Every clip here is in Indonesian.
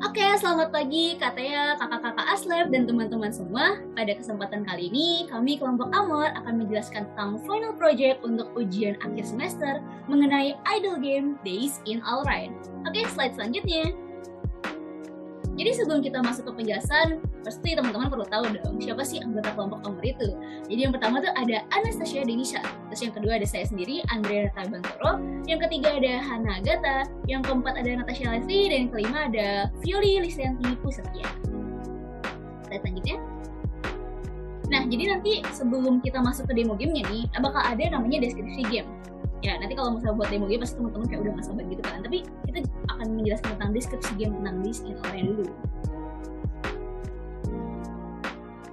Oke, selamat pagi katanya kakak-kakak Aslab dan teman-teman semua. Pada kesempatan kali ini, kami kelompok Amor akan menjelaskan tentang final project untuk ujian akhir semester mengenai idle game Days in Alright. Oke, slide selanjutnya. Jadi sebelum kita masuk ke penjelasan, pasti teman-teman perlu tahu dong siapa sih anggota kelompok Amor itu. Jadi yang pertama tuh ada Anastasia Denisha, terus yang kedua ada saya sendiri, Andrea Tabantoro, yang ketiga ada Hana Agatha, yang keempat ada Natasha Leslie, dan yang kelima ada Violi Lisanti Pusatya. Slide selanjutnya. Nah, jadi nanti sebelum kita masuk ke demo gamenya nih, bakal ada namanya deskripsi game. Ya, nanti kalau misalnya buat demo game pasti teman-teman kayak udah gak sabar gitu kan. Tapi kita akan menjelaskan tentang deskripsi game tentang Days in Alright dulu.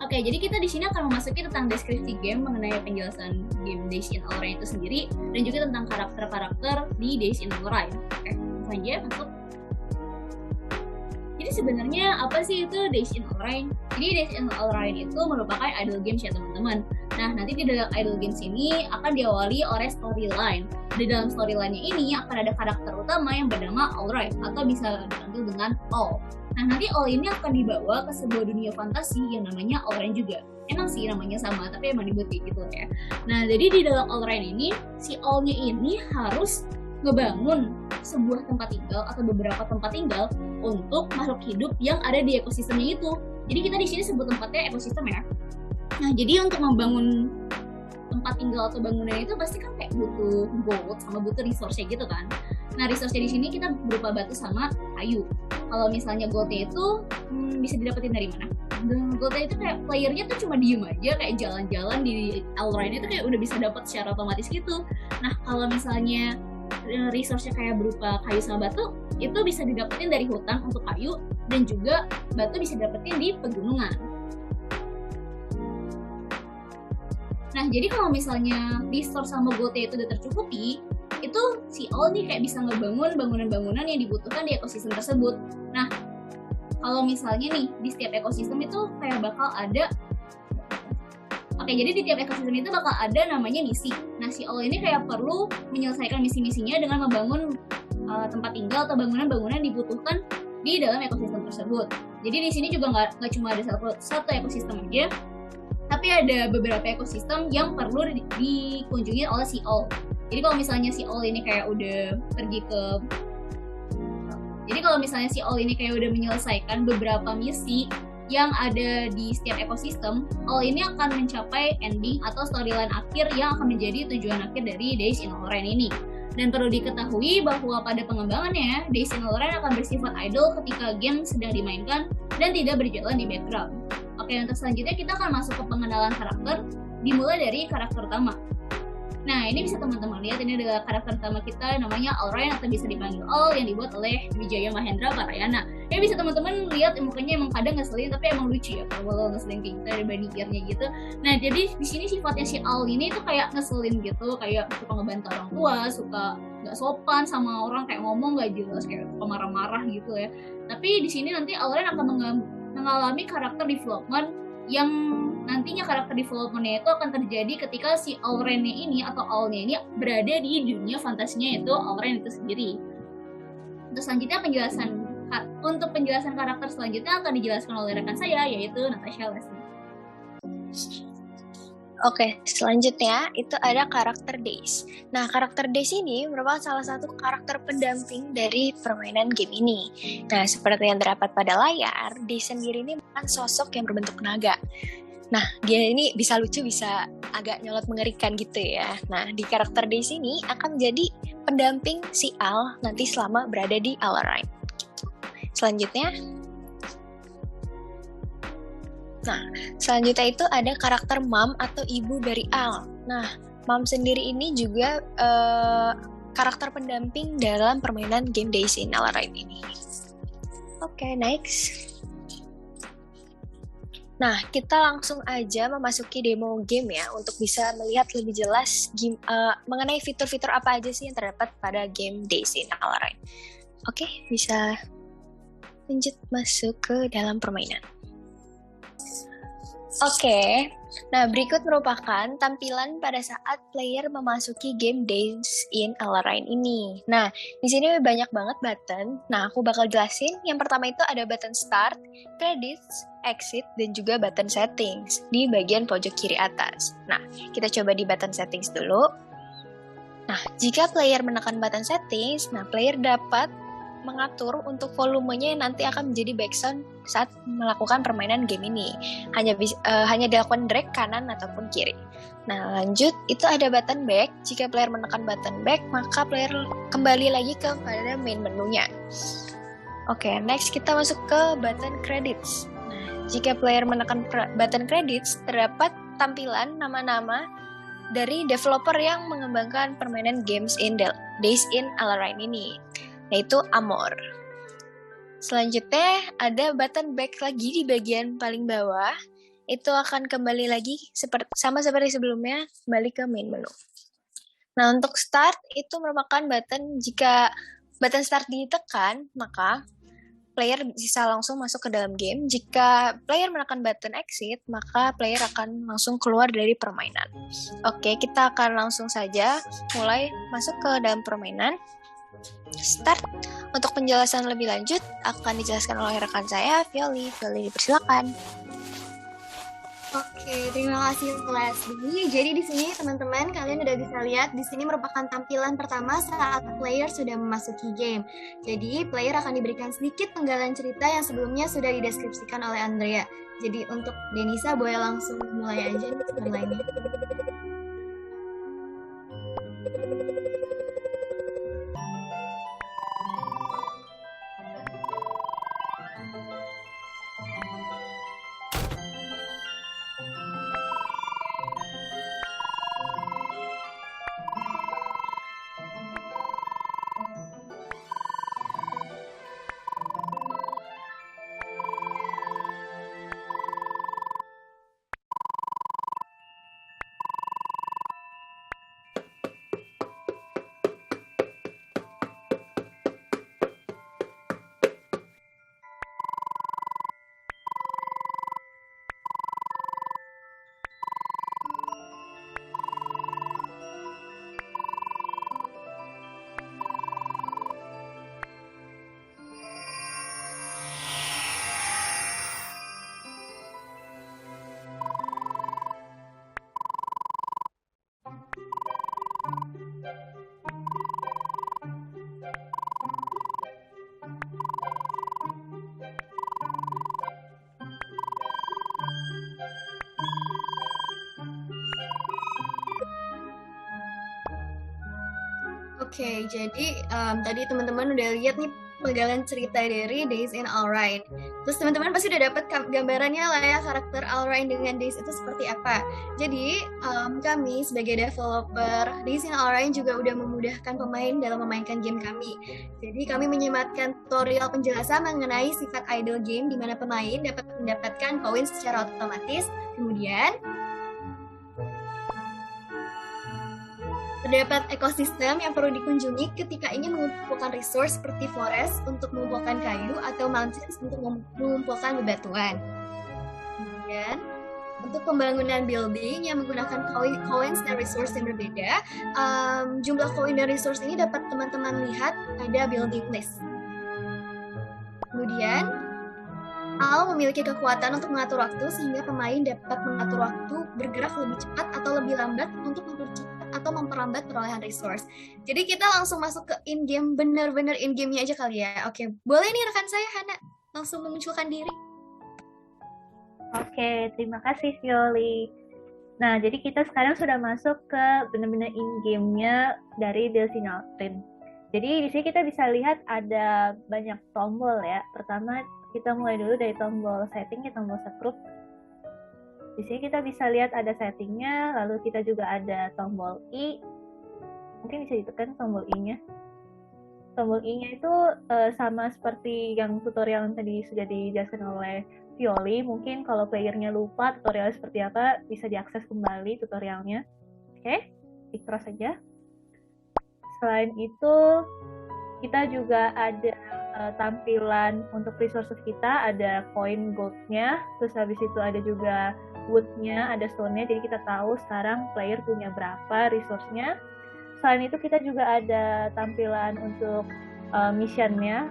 Oke, jadi kita di sini akan memasuki tentang deskripsi game mengenai penjelasan game Days in Alright itu sendiri dan juga tentang karakter-karakter di Days in Alright. Oke, langsung aja masuk. Jadi sebenarnya apa sih itu Days in Alright? Jadi Days in Alright itu merupakan idle games ya teman-teman. Nah, nanti di dalam idle games ini akan diawali oleh storyline. Di dalam storyline-nya ini akan ada karakter utama yang bernama Alright atau bisa dipanggil dengan All. Nah, nanti All ini akan dibawa ke sebuah dunia fantasi yang namanya Alright juga. Emang sih namanya sama, tapi emang dibuat kayak gitu ya. Nah, jadi di dalam Alright ini, si All-nya ini harus ngebangun sebuah tempat tinggal atau beberapa tempat tinggal untuk makhluk hidup yang ada di ekosistemnya itu. Jadi kita di sini sebut tempatnya ekosistem ya. Nah, jadi untuk membangun tempat tinggal atau bangunan itu pasti kan kayak butuh gold sama butuh resource-nya gitu kan. Nah, resource-nya di sini kita berupa batu sama kayu. Kalau misalnya gold-nya itu bisa didapetin dari mana? Gold-nya itu kayak playernya tuh cuma diem aja kayak jalan-jalan di Alright itu kayak udah bisa dapat secara otomatis gitu. Nah, kalau misalnya resource-nya kayak berupa kayu sama batu, itu bisa didapetin dari hutan untuk kayu dan juga batu bisa didapetin di pegunungan. Nah, jadi kalau misalnya resource sama gold-nya itu udah tercukupi, itu si All nih kayak bisa ngebangun bangunan-bangunan yang dibutuhkan di ekosistem tersebut. Nah, kalau misalnya nih, di setiap ekosistem itu kayak bakal ada jadi di tiap ekosistem itu bakal ada namanya misi. Nah, si All ini kayak perlu menyelesaikan misi-misinya dengan membangun tempat tinggal atau bangunan-bangunan yang dibutuhkan di dalam ekosistem tersebut. Jadi di sini juga nggak cuma ada satu ekosistem aja, tapi ada beberapa ekosistem yang perlu dikunjungi oleh si All. Jadi kalau misalnya si All ini kayak udah menyelesaikan beberapa misi yang ada di setiap ekosistem, All ini akan mencapai ending atau storyline akhir yang akan menjadi tujuan akhir dari Days in Alright ini. Dan perlu diketahui bahwa pada pengembangannya, Days in Alright akan bersifat idle ketika game sedang dimainkan dan tidak berjalan di background. Oke, untuk selanjutnya kita akan masuk ke pengenalan karakter, dimulai dari karakter utama. Nah, ini bisa teman-teman lihat, ini adalah karakter utama kita namanya Alright atau bisa dipanggil All yang dibuat oleh Wijaya Mahendra Parayana. Ini bisa teman-teman lihat mukanya emang kadang ngeselin tapi emang lucu ya kalau ngeselin kayak gitu ada bandingirnya gitu. Nah, jadi di sini sifatnya si All ini tuh kayak ngeselin gitu, kayak suka ngebantah orang tua, suka nggak sopan sama orang, kayak ngomong nggak jelas, kayak suka marah-marah gitu ya. Tapi di sini nanti Alright akan mengalami karakter development yang nantinya karakter development-nya itu akan terjadi ketika si Alright-nya ini atau All-nya ini berada di dunia fantasinya itu Alright itu sendiri. Untuk selanjutnya untuk penjelasan karakter selanjutnya akan dijelaskan oleh rekan saya yaitu Natasha Leslie. Oke, selanjutnya itu ada karakter Days. Nah, karakter Days ini merupakan salah satu karakter pendamping dari permainan game ini. Nah, seperti yang terdapat pada layar, Days sendiri ini merupakan sosok yang berbentuk naga. Nah, dia ini bisa lucu, bisa agak nyolot mengerikan gitu ya. Nah, di karakter Days ini akan menjadi pendamping si Al nanti selama berada di Alright. Selanjutnya itu ada karakter Mom atau ibu dari Al. Nah, Mom sendiri ini juga karakter pendamping dalam permainan game Days in Alright ini. Oke, next. Nah, kita langsung aja memasuki demo game ya untuk bisa melihat lebih jelas mengenai fitur-fitur apa aja sih yang terdapat pada game Days in Alright. Oke, bisa lanjut masuk ke dalam permainan. Oke, nah berikut merupakan tampilan pada saat player memasuki game Days in Alarine ini. Nah, di sini banyak banget button. Nah, aku bakal jelasin. Yang pertama itu ada button Start, Credits, Exit, dan juga button Settings di bagian pojok kiri atas. Nah, kita coba di button Settings dulu. Nah, jika player menekan button Settings, nah player dapat mengatur untuk volumenya yang nanti akan menjadi backsound saat melakukan permainan game ini. Hanya dilakukan drag kanan ataupun kiri. Nah, lanjut itu ada button back. Jika player menekan button back, maka player kembali lagi kepada main menunya. Oke, next kita masuk ke button credits. Nah, jika player menekan button credits, terdapat tampilan nama-nama dari developer yang mengembangkan permainan games in Days in Alarine ini, yaitu Amor. Selanjutnya ada button back lagi di bagian paling bawah. Itu akan kembali lagi sama seperti sebelumnya, kembali ke main menu. Nah, untuk start itu merupakan button, jika button start ditekan, maka player bisa langsung masuk ke dalam game. Jika player menekan button exit, maka player akan langsung keluar dari permainan. Oke, kita akan langsung saja mulai masuk ke dalam permainan. Start. Untuk penjelasan lebih lanjut akan dijelaskan oleh rekan saya, Violi. Violi, dipersilakan. Oke, terima kasih Leslie. Jadi di sini teman-teman kalian udah bisa lihat di sini merupakan tampilan pertama saat player sudah memasuki game. Jadi player akan diberikan sedikit penggalan cerita yang sebelumnya sudah dideskripsikan oleh Andrea. Jadi untuk Denisa boleh langsung mulai aja nih lainnya. Oke, jadi tadi teman-teman udah lihat nih penggalan cerita dari Days in Alarine. Terus teman-teman pasti udah dapat gambarannya lah ya karakter Alarine dengan Days itu seperti apa. Jadi kami sebagai developer Days in Alarine juga udah memudahkan pemain dalam memainkan game kami. Jadi kami menyematkan tutorial penjelasan mengenai sifat idle game di mana pemain dapat mendapatkan koin secara otomatis. Kemudian terdapat ekosistem yang perlu dikunjungi ketika ingin mengumpulkan resource seperti forest untuk mengumpulkan kayu atau mountains untuk mengumpulkan bebatuan. Kemudian, untuk pembangunan building yang menggunakan coins dan resource yang berbeda, jumlah koin dan resource ini dapat teman-teman lihat pada building list. Kemudian, Al memiliki kekuatan untuk mengatur waktu sehingga pemain dapat mengatur waktu bergerak lebih cepat atau lebih lambat untuk mempercepat atau memperlambat perolehan resource. Jadi kita langsung masuk ke in-game, bener-bener in-game-nya aja kali ya. Oke, boleh nih rekan saya Hana langsung memunculkan diri. Oke, terima kasih Violi. Nah, jadi kita sekarang sudah masuk ke benar-benar in-game-nya dari Days in Alarine. Jadi di sini kita bisa lihat ada banyak tombol ya. Pertama, kita mulai dulu dari tombol setting ke tombol subgroup. Di sini kita bisa lihat ada settingnya, lalu kita juga ada tombol I. Mungkin bisa ditekan tombol I-nya. Tombol I-nya itu sama seperti yang tutorial yang tadi sudah dijelaskan oleh Violi. Mungkin kalau playernya lupa tutorialnya seperti apa, bisa diakses kembali tutorialnya. Oke, di cross saja. Selain itu, kita juga ada tampilan untuk resources kita, ada coin gold-nya, terus habis itu ada juga wood-nya, ada stone-nya, jadi kita tahu sekarang player punya berapa resource-nya. Selain itu kita juga ada tampilan untuk mission-nya,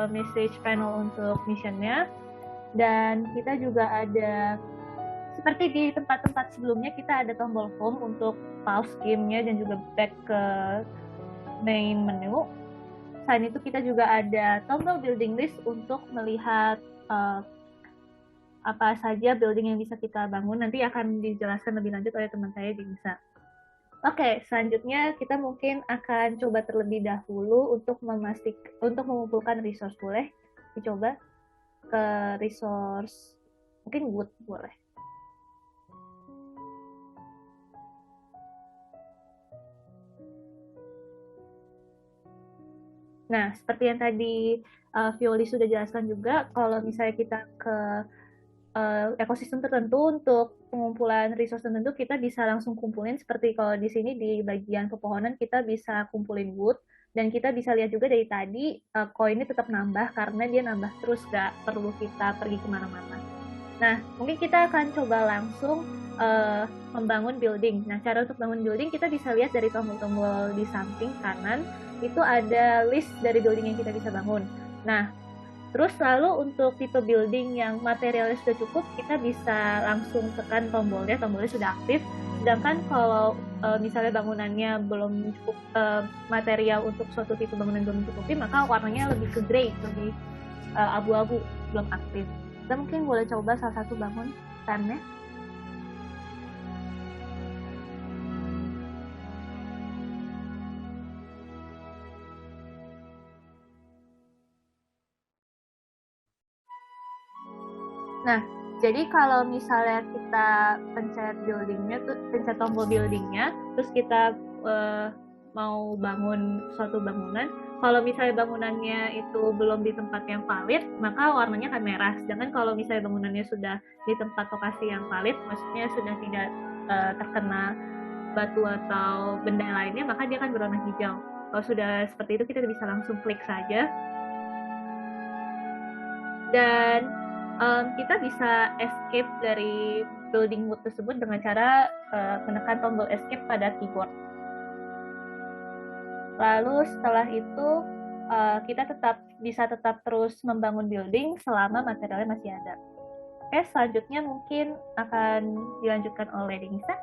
message panel untuk mission-nya, dan kita juga ada seperti di tempat-tempat sebelumnya kita ada tombol home untuk pause game-nya dan juga back ke main menu. Selain itu kita juga ada tombol building list untuk melihat apa saja building yang bisa kita bangun. Nanti akan dijelaskan lebih lanjut oleh teman saya di Nisa. Oke, selanjutnya kita mungkin akan coba terlebih dahulu untuk mengumpulkan resource. Boleh dicoba ke resource, mungkin wood boleh. Nah, seperti yang tadi Violi sudah jelaskan juga, kalau misalnya kita ke ekosistem tertentu untuk pengumpulan resource tertentu, kita bisa langsung kumpulin. Seperti kalau di sini di bagian pepohonan kita bisa kumpulin wood, dan kita bisa lihat juga dari tadi koinnya tetap nambah karena dia nambah terus, gak perlu kita pergi kemana-mana. Nah, mungkin kita akan coba langsung membangun building. Nah, cara untuk bangun building kita bisa lihat dari tombol-tombol di samping kanan, itu ada list dari building yang kita bisa bangun. Nah, terus lalu untuk tipe building yang materialnya sudah cukup, kita bisa langsung tekan tombolnya sudah aktif. Sedangkan kalau misalnya bangunannya belum cukup, material untuk suatu tipe bangunan belum mencukupi, maka warnanya lebih ke grey, lebih abu-abu, belum aktif. Kita mungkin boleh coba salah satu bangun stand-nya. Nah, jadi kalau misalnya kita pencet buildingnya, pencet tombol buildingnya, terus kita mau bangun suatu bangunan, kalau misalnya bangunannya itu belum di tempat yang valid, maka warnanya akan merah. Sedangkan kalau misalnya bangunannya sudah di tempat lokasi yang valid, maksudnya sudah tidak terkena batu atau benda lainnya, maka dia akan berwarna hijau. Kalau sudah seperti itu, kita bisa langsung klik saja. Dan kita bisa escape dari building wood tersebut dengan cara menekan tombol escape pada keyboard. Lalu setelah itu kita bisa tetap terus membangun building selama materialnya masih ada. Oke, selanjutnya mungkin akan dilanjutkan oleh Denisa.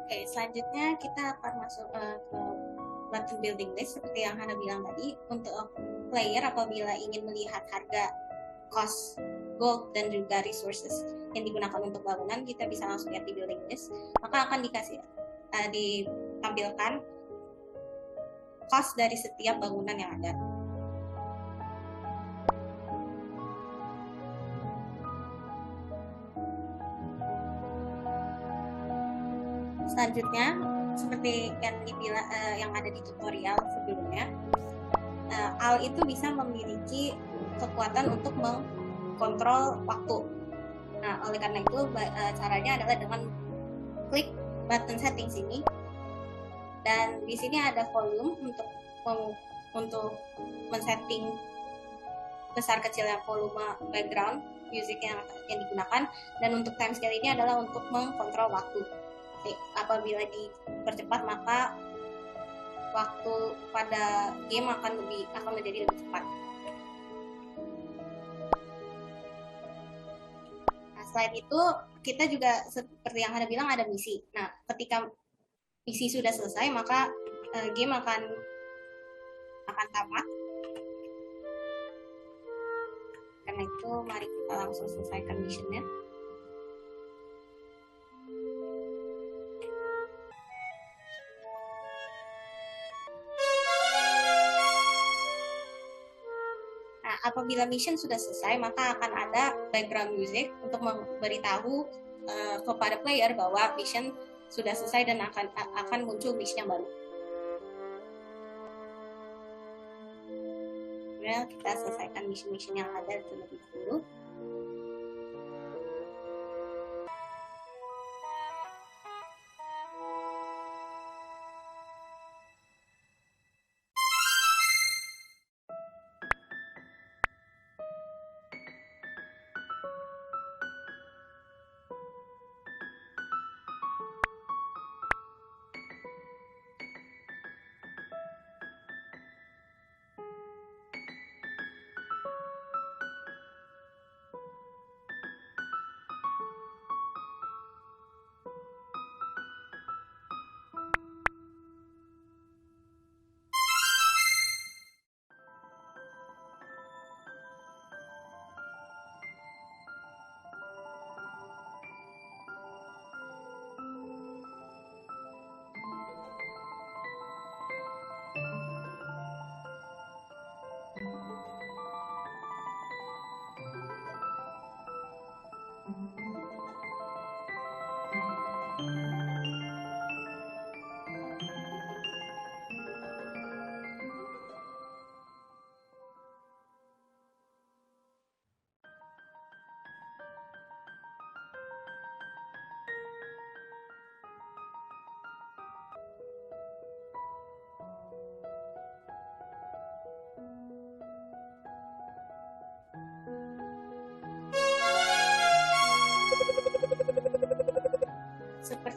Oke, selanjutnya kita akan masuk ke button building list seperti yang Hana bilang tadi. Untuk player apabila ingin melihat harga, cost, gold, dan juga resources yang digunakan untuk bangunan, kita bisa langsung lihat di building list. Maka akan ditampilkan cost dari setiap bangunan yang ada. Selanjutnya, seperti yang ada di tutorial sebelumnya, Al itu bisa memiliki kekuatan untuk mengkontrol waktu. Nah, oleh karena itu caranya adalah dengan klik button settings ini, dan di sini ada volume untuk men-setting besar kecilnya volume background music yang digunakan, dan untuk time scale ini adalah untuk mengkontrol waktu. Apabila dipercepat, maka waktu pada game akan menjadi lebih cepat. Nah, selain itu kita juga seperti yang Hana bilang ada misi. Nah, ketika misi sudah selesai, maka game akan tamat. Karena itu mari kita langsung selesaikan missionnya. Apabila mission sudah selesai, maka akan ada background music untuk memberitahu kepada player bahwa mission sudah selesai dan akan muncul mission yang baru. Kemudian kita selesaikan mission-mission yang ada terlebih dahulu.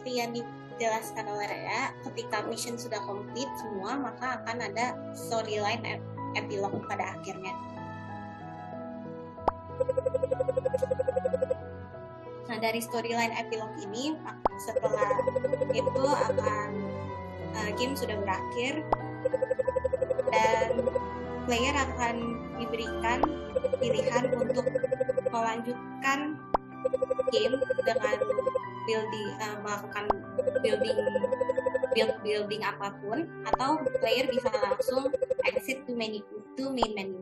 seperti yang dijelaskan oleh Rea, ketika mission sudah complete semua, maka akan ada storyline epilog pada akhirnya. Nah, dari storyline epilog ini, setelah itu akan game sudah berakhir dan player akan diberikan pilihan untuk melanjutkan game dengan melakukan building apapun, atau player bisa langsung exit to main menu.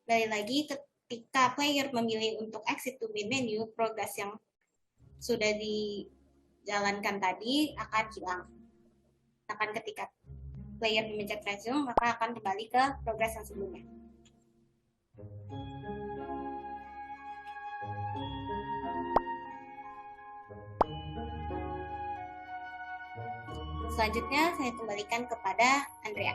Balik lagi, ketika player memilih untuk exit to main menu, progres yang sudah dijalankan tadi akan hilang. Akan ketika player memencet resume, maka akan kembali ke progres yang sebelumnya. Selanjutnya saya kembalikan kepada Andrea.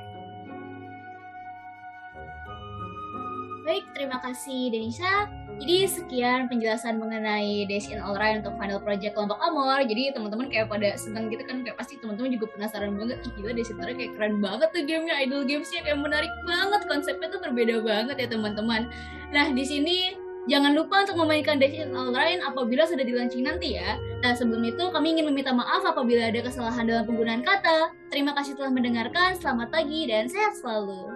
Baik, terima kasih Denisa. Jadi sekian penjelasan mengenai Days in Alright untuk final project kelompok Amor. Jadi teman-teman kayak pada seneng gitu kan, kayak pasti teman-teman juga penasaran banget. Ih gila, Days in Alright kayak keren banget tuh gamenya, idol gamesnya kayak menarik banget, konsepnya tuh berbeda banget ya teman-teman. Nah di sini jangan lupa untuk memainkan Days in Alright apabila sudah di-launching nanti ya. Nah sebelum itu kami ingin meminta maaf apabila ada kesalahan dalam penggunaan kata. Terima kasih telah mendengarkan, selamat pagi dan sehat selalu.